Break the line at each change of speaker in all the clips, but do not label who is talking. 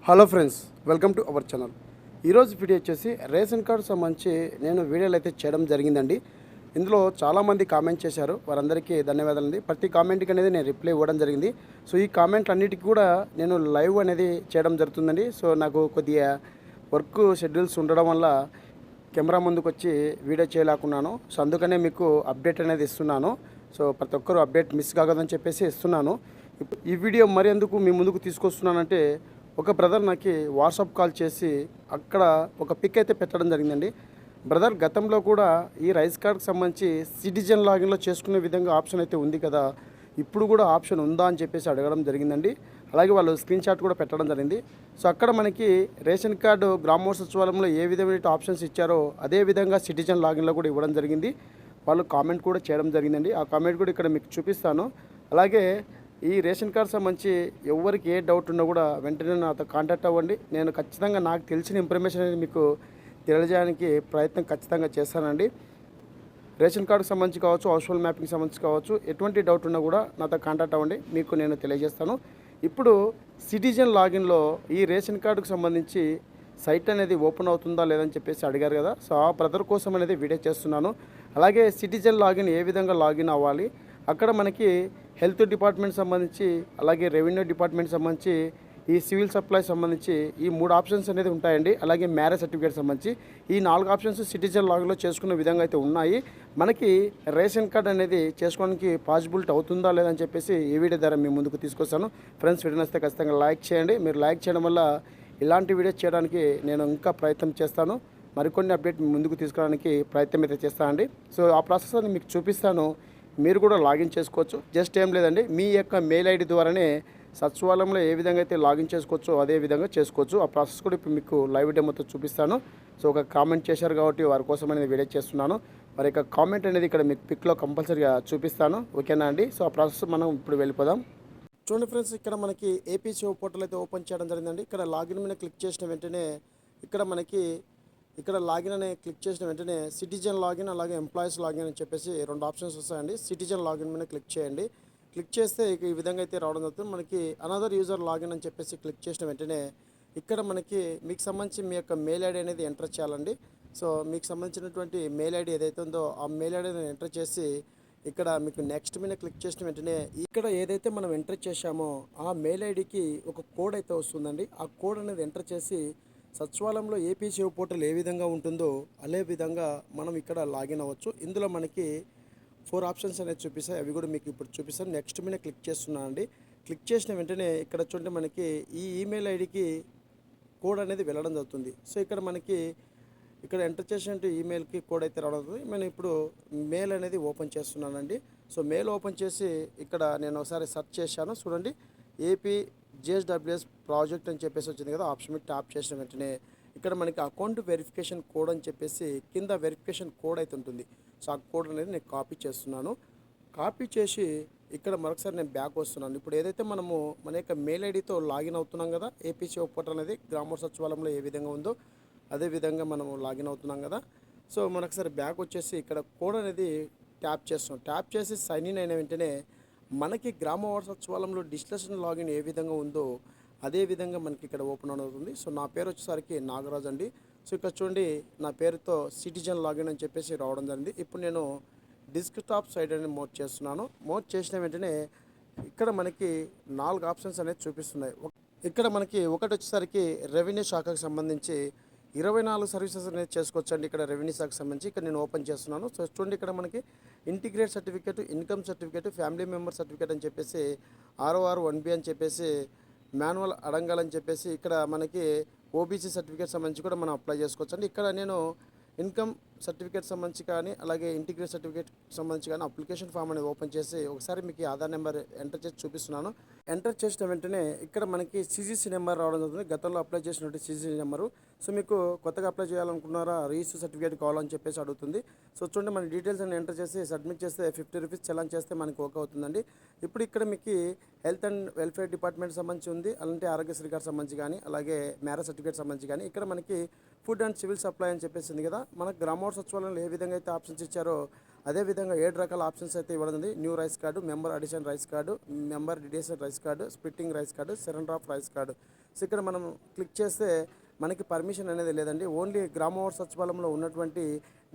Hello friends, welcome to our channel. ఈరోజు video వచ్చేసి ration card సంబంధించి నేను వీడియోలు అయితే చేయడం జరిగిందండి. ఇందులో చాలామంది కామెంట్ చేశారు, వారందరికీ ధన్యవాదాలండి. ప్రతి కామెంట్కి అనేది నేను రిప్లై ఇవ్వడం జరిగింది. సో ఈ కామెంట్లు అన్నిటికీ కూడా నేను లైవ్ అనేది చేయడం జరుగుతుందండి. సో నాకు కొద్దిగా వర్క్ షెడ్యూల్స్ ఉండడం వల్ల కెమెరా ముందుకు వచ్చి వీడియో చేయలేకున్నాను. సో అందుకనే మీకు అప్డేట్ అనేది ఇస్తున్నాను. సో ప్రతి ఒక్కరు అప్డేట్ మిస్ కాకూడదని చెప్పేసి ఇస్తున్నాను. ఈ వీడియో మరి ఎందుకు మీ ముందుకు తీసుకొస్తున్నానంటే, ఒక బ్రదర్ నాకు వాట్సాప్ కాల్ చేసి అక్కడ ఒక పిక్ అయితే పెట్టడం జరిగిందండి. బ్రదర్, గతంలో కూడా ఈ రైస్ కార్డ్కి సంబంధించి సిటిజన్ లాగిన్లో చేసుకునే విధంగా ఆప్షన్ అయితే ఉంది కదా, ఇప్పుడు కూడా ఆప్షన్ ఉందా అని చెప్పేసి అడగడం జరిగిందండి. అలాగే వాళ్ళు స్క్రీన్ షాట్ కూడా పెట్టడం జరిగింది. సో అక్కడ మనకి రేషన్ కార్డు గ్రామోత్సవ సచివాలయంలో ఏ విధమైన ఆప్షన్స్ ఇచ్చారో అదే విధంగా సిటిజన్ లాగిన్లో కూడా ఇవ్వడం జరిగింది. వాళ్ళు కామెంట్ కూడా చేయడం జరిగిందండి. ఆ కామెంట్ కూడా ఇక్కడ మీకు చూపిస్తాను. అలాగే ఈ రేషన్ కార్డు సంబంధించి ఎవరికి ఏ డౌట్ ఉన్నా కూడా వెంటనే నాతో కాంటాక్ట్ అవ్వండి. నేను ఖచ్చితంగా నాకు తెలిసిన ఇన్ఫర్మేషన్ అనేది మీకు తెలియజేయడానికి ప్రయత్నం ఖచ్చితంగా చేస్తానండి. రేషన్ కార్డుకి సంబంధించి కావచ్చు, హౌస్ హోల్డ్ మ్యాపింగ్ సంబంధించి కావచ్చు, ఎటువంటి డౌట్ ఉన్నా కూడా నాతో కాంటాక్ట్ అవ్వండి, మీకు నేను తెలియజేస్తాను. ఇప్పుడు సిటిజన్ లాగిన్లో ఈ రేషన్ కార్డుకు సంబంధించి సైట్ అనేది ఓపెన్ అవుతుందా లేదని చెప్పేసి అడిగారు కదా. సో ఆ బ్రదర్ కోసం అనేది వీడియో చేస్తున్నాను. అలాగే సిటిజన్ లాగిన్ ఏ విధంగా లాగిన్ అవ్వాలి, అక్కడ మనకి హెల్త్ డిపార్ట్మెంట్ సంబంధించి, అలాగే రెవెన్యూ డిపార్ట్మెంట్ సంబంధించి, ఈ సివిల్ సప్లై సంబంధించి ఈ 3 ఆప్షన్స్ అనేది ఉంటాయండి. అలాగే మ్యారేజ్ సర్టిఫికేట్ సంబంధించి ఈ 4 ఆప్షన్స్ సిటిజన్ లాగిన్లో చేసుకునే విధంగా అయితే ఉన్నాయి. మనకి రేషన్ కార్డ్ అనేది చేసుకోవడానికి పాసిబిలిటీ అవుతుందా లేదని చెప్పేసి ఈ వీడియో ద్వారా మీ ముందుకు తీసుకొస్తాను. ఫ్రెండ్స్, వీడియో నచ్చితే ఖచ్చితంగా లైక్ చేయండి. మీరు లైక్ చేయడం వల్ల ఇలాంటి వీడియోస్ చేయడానికి నేను ఇంకా ప్రయత్నం చేస్తాను. మరికొన్ని అప్డేట్ మీ ముందుకు తీసుకురావడానికి ప్రయత్నం అయితే చేస్తానండి. సో ఆ ప్రాసెస్ అని మీకు చూపిస్తాను. మీరు కూడా లాగిన్ చేసుకోవచ్చు. జస్ట్ ఏం లేదండి, మీ యొక్క మెయిల్ ఐడి ద్వారానే సచివాలయంలో ఏ విధంగా అయితే లాగిన్ చేసుకోవచ్చో అదే విధంగా చేసుకోవచ్చు. ఆ ప్రాసెస్ కూడా ఇప్పుడు మీకు లైవ్ డెమోతో చూపిస్తాను. సో ఒక కామెంట్ చేశారు కాబట్టి వారి కోసం అనేది వీడియో చేస్తున్నాను. మరి యొక్క కామెంట్ అనేది ఇక్కడ మీకు పిక్లో కంపల్సరీగా చూపిస్తాను. ఓకేనా అండి? సో ఆ ప్రాసెస్ మనం ఇప్పుడు వెళ్ళిపోదాం. చూడండి ఫ్రెండ్స్, ఇక్కడ మనకి ఏపీసీఓ పోర్టల్ అయితే ఓపెన్ చేయడం జరిగిందండి. ఇక్కడ లాగిన్ మీద క్లిక్ చేసిన వెంటనే ఇక్కడ లాగిన్ అనే క్లిక్ చేసిన వెంటనే సిటిజన్ లాగిన్, అలాగే ఎంప్లాయీస్ లాగిన్ అని చెప్పేసి 2 ఆప్షన్స్ వస్తాయండి. సిటిజన్ లాగిన్ మీద క్లిక్ చేయండి. క్లిక్ చేస్తే ఈ విధంగా అయితే రావడం జరుగుతుంది. మనకి అనదర్ యూజర్ లాగిన్ అని చెప్పేసి క్లిక్ చేసిన వెంటనే ఇక్కడ మనకి మీకు సంబంధించి మీ యొక్క మెయిల్ ఐడి అనేది ఎంటర్ చేయాలండి. సో మీకు సంబంధించినటువంటి మెయిల్ ఐడి ఏదైతే ఉందో ఆ మెయిల్ ఐడిని ఎంటర్ చేసి ఇక్కడ మీకు నెక్స్ట్ మీద క్లిక్ చేసిన వెంటనే ఇక్కడ ఏదైతే మనం ఎంటర్ చేశామో ఆ మెయిల్ ఐడికి ఒక కోడ్ అయితే వస్తుందండి. ఆ కోడ్ అనేది ఎంటర్ చేసి సచివాలయంలో ఏపీసీఓ పోర్టల్ ఏ విధంగా ఉంటుందో అదే విధంగా మనం ఇక్కడ లాగిన్ అవ్వచ్చు. ఇందులో మనకి 4 ఆప్షన్స్ అనేది చూపిస్తాయి. అవి కూడా మీకు ఇప్పుడు చూపిస్తాను. నెక్స్ట్ మీద క్లిక్ చేస్తున్నాను అండి. క్లిక్ చేసిన వెంటనే ఇక్కడ చూడండి, మనకి ఈ ఈమెయిల్ ఐడికి కోడ్ అనేది వెళ్ళడం జరుగుతుంది. సో ఇక్కడ ఎంటర్ చేసినట్టు ఈమెయిల్కి కోడ్ అయితే రావడం జరుగుతుంది. నేను ఇప్పుడు మెయిల్ అనేది ఓపెన్ చేస్తున్నానండి. సో మెయిల్ ఓపెన్ చేసి ఇక్కడ నేను ఒకసారి సెర్చ్ చేశాను. చూడండి, ఏపీ జేఎస్డబ్ల్యూఎస్ ప్రాజెక్ట్ అని చెప్పేసి వచ్చింది కదా. ఆప్షన్ మీద ట్యాప్ చేసిన వెంటనే ఇక్కడ మనకి అకౌంట్ వెరిఫికేషన్ కోడ్ అని చెప్పేసి కింద వెరిఫికేషన్ కోడ్ అయితే ఉంటుంది. సో ఆ కోడ్ అనేది నేను కాపీ చేస్తున్నాను. కాపీ చేసి ఇక్కడ మరొకసారి నేను బ్యాక్ వస్తున్నాను. ఇప్పుడు ఏదైతే మనము మన యొక్క మెయిల్ ఐడితో లాగిన్ అవుతున్నాం కదా, ఏపీసీఓ పోర్టల్ అనేది గ్రామోత్సవ సచివాలయంలో ఏ విధంగా ఉందో అదే విధంగా మనము లాగిన్ అవుతున్నాం కదా. సో మరొకసారి బ్యాక్ వచ్చేసి ఇక్కడ కోడ్ అనేది ట్యాప్ చేస్తున్నాం. ట్యాప్ చేసి సైన్ ఇన్ అయిన వెంటనే మనకి గ్రామోత్సవ సచివాలయంలో డిజిటల్ లాగిన్ ఏ విధంగా ఉందో అదే విధంగా మనకి ఇక్కడ ఓపెన్ అవుతుంది. సో నా పేరు వచ్చేసరికి నాగరాజ్ అండి. సో ఇక్కడ చూడండి, నా పేరుతో సిటిజన్ లాగిన్ అని చెప్పేసి రావడం జరిగింది. ఇప్పుడు నేను డెస్క్టాప్ సైడ్ అని మోడ్ చేస్తున్నాను. మోడ్ చేసిన వెంటనే ఇక్కడ మనకి 4 ఆప్షన్స్ అనేది చూపిస్తున్నాయి. ఇక్కడ మనకి ఒకటి వచ్చేసరికి రెవెన్యూ శాఖకు సంబంధించి 24 సర్వీసెస్ అనేది చేసుకోవచ్చండి. ఇక్కడ రెవెన్యూ శాఖకు సంబంధించి ఇక్కడ నేను ఓపెన్ చేస్తున్నాను. సో చూడండి, ఇక్కడ మనకి integrate certificate, income certificate, family member certificate అని చెప్పేసి ROR 1B అని చెప్పేసి మాన్యువల్ అడంగాలని చెప్పేసి ఇక్కడ మనకి ఓబీసీ సర్టిఫికేట్ సంబంధించి కూడా మనం అప్లై చేసుకోవచ్చు అండి. ఇక్కడ నేను ఇన్కమ్ సర్టిఫికేట్ సంబంధించి కానీ అలాగే ఇంటిగ్రేట్ సర్టిఫికేట్ సంబంధించి కానీ అప్లికేషన్ ఫామ్ అనేది ఓపెన్ చేసి ఒకసారి మీకు ఆధార్ నెంబర్ ఎంటర్ చేసి చూపిస్తున్నాను. ఎంటర్ చేసిన వెంటనే ఇక్కడ మనకి CCC నెంబర్ రావడం జరుగుతుంది. గతంలో అప్లై చేసినట్టు CCC నెంబరు. సో మీకు కొత్తగా అప్లై చేయాలనుకున్నారా, రిజిస్టర్ సర్టిఫికేట్ కావాలని చెప్పేసి అడుగుతుంది. సో చూడండి, మన డీటెయిల్స్ అని ఎంటర్ చేసి సబ్మిట్ చేస్తే 50 రూపీస్ చలాన్ చేస్తే మనకి ఓకే అవుతుందండి. ఇప్పుడు ఇక్కడ మీకు హెల్త్ అండ్ వెల్ఫేర్ డిపార్ట్మెంట్ సంబంధించి ఉంది, అలాంటి ఆరోగ్యశ్రీ కార్డు సంబంధించి కానీ అలాగే మ్యారేజ్ సర్టిఫికేట్ సంబంధించి కానీ ఇక్కడ మనకి ఫుడ్ అండ్ సివిల్ సప్లై అని చెప్పేసి ఉంది కదా. మనకు గ్రామోత్సవ సచివాలయంలో ఏ విధంగా అయితే ఆప్షన్స్ ఇచ్చారో అదేవిధంగా 7 రకాల ఆప్షన్స్ అయితే ఇవ్వడం. New rice card, member addition rice card, member deletion rice card, splitting rice card, surrender of rice card. So ఇక్కడ మనం క్లిక్ చేస్తే మనకి పర్మిషన్ అనేది లేదండి. ఓన్లీ గ్రామ వార్డు సచివాలయంలో ఉన్నటువంటి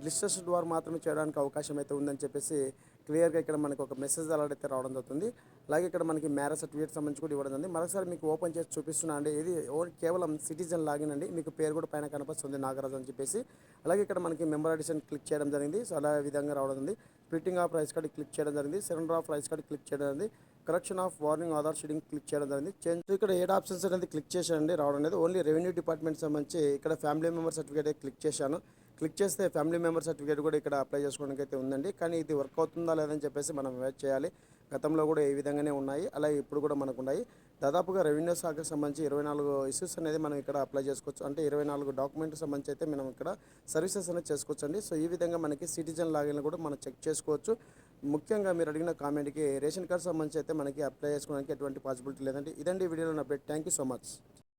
రిజిస్ట్రేషన్ ద్వారా మాత్రమే చేయడానికి అవకాశం అయితే ఉందని చెప్పేసి క్లియర్గా ఇక్కడ మనకు ఒక మెసేజ్ అలర్ట్ అయితే రావడం జరుగుతుంది. అలాగే ఇక్కడ మనకి మ్యారేజ్ సర్టిఫికేట్ సంబంధించి కూడా ఇవ్వడం జరిగింది. మరొకసారి మీకు ఓపెన్ చేసి చూపిస్తున్నా అండి. ఇది కేవలం సిటిజన్ లాగిన్ అండి. మీకు పేరు కూడా పైన కనిపిస్తుంది నాగరాజు అని చెప్పేసి. అలాగే ఇక్కడ మనకి మెంబర్ అడిషన్ క్లిక్ చేయడం జరిగింది. సో అలా విధంగా రావడం ఉంది. Splitting of rice card click చేయడం జరిగింది. Surrender of rice card click చేయడం జరిగింది. Correction of warning Aadhaar seeding click చేయడం జరిగింది. చేంజ్ ఇక్కడ 7 ఆప్షన్స్ అనేది క్లిక్ చేశానండి. రావడం అనేది ఓన్లీ రెవెన్యూ డిపార్ట్మెంట్ సంబంధించి ఇక్కడ ఫ్యామిలీ మెంబర్ సర్టిఫికేట్ క్లిక్ చేశాను. క్లిక్ చేస్తే ఫ్యామిలీ మెంబర్ సర్టిఫికేట్ కూడా ఇక్కడ అప్లై చేసుకోవడానికి అయితే ఉందండి. కానీ ఇది వర్క్ అవుతుందా లేదని చెప్పేసి మనం వెయిట్ చేయాలి. గతంలో కూడా ఈ విధంగానే ఉన్నాయి, అలాగే ఇప్పుడు కూడా మనకు ఉన్నాయి. దాదాపుగా రెవెన్యూ శాఖకు సంబంధించి 24 ఇష్యూస్ అనేది మనం ఇక్కడ అప్లై చేసుకోవచ్చు. అంటే 24 డాక్యుమెంట్ సంబంధించి అయితే మనం ఇక్కడ సర్వీసెస్ అనేది చేసుకోవచ్చు అండి. సో ఈ విధంగా మనకి సిటిజన్ లాగిన్ కూడా మనం చెక్ చేసుకోవచ్చు. ముఖ్యంగా మీరు అడిగిన కామెంట్కి రేషన్ కార్డ్ సంబంధించి అయితే మనకి అప్లై చేసుకోవడానికి ఎటువంటి పాసిబిలిటీ లేదండి. ఇదండి వీడియోలో update. Thank you so much.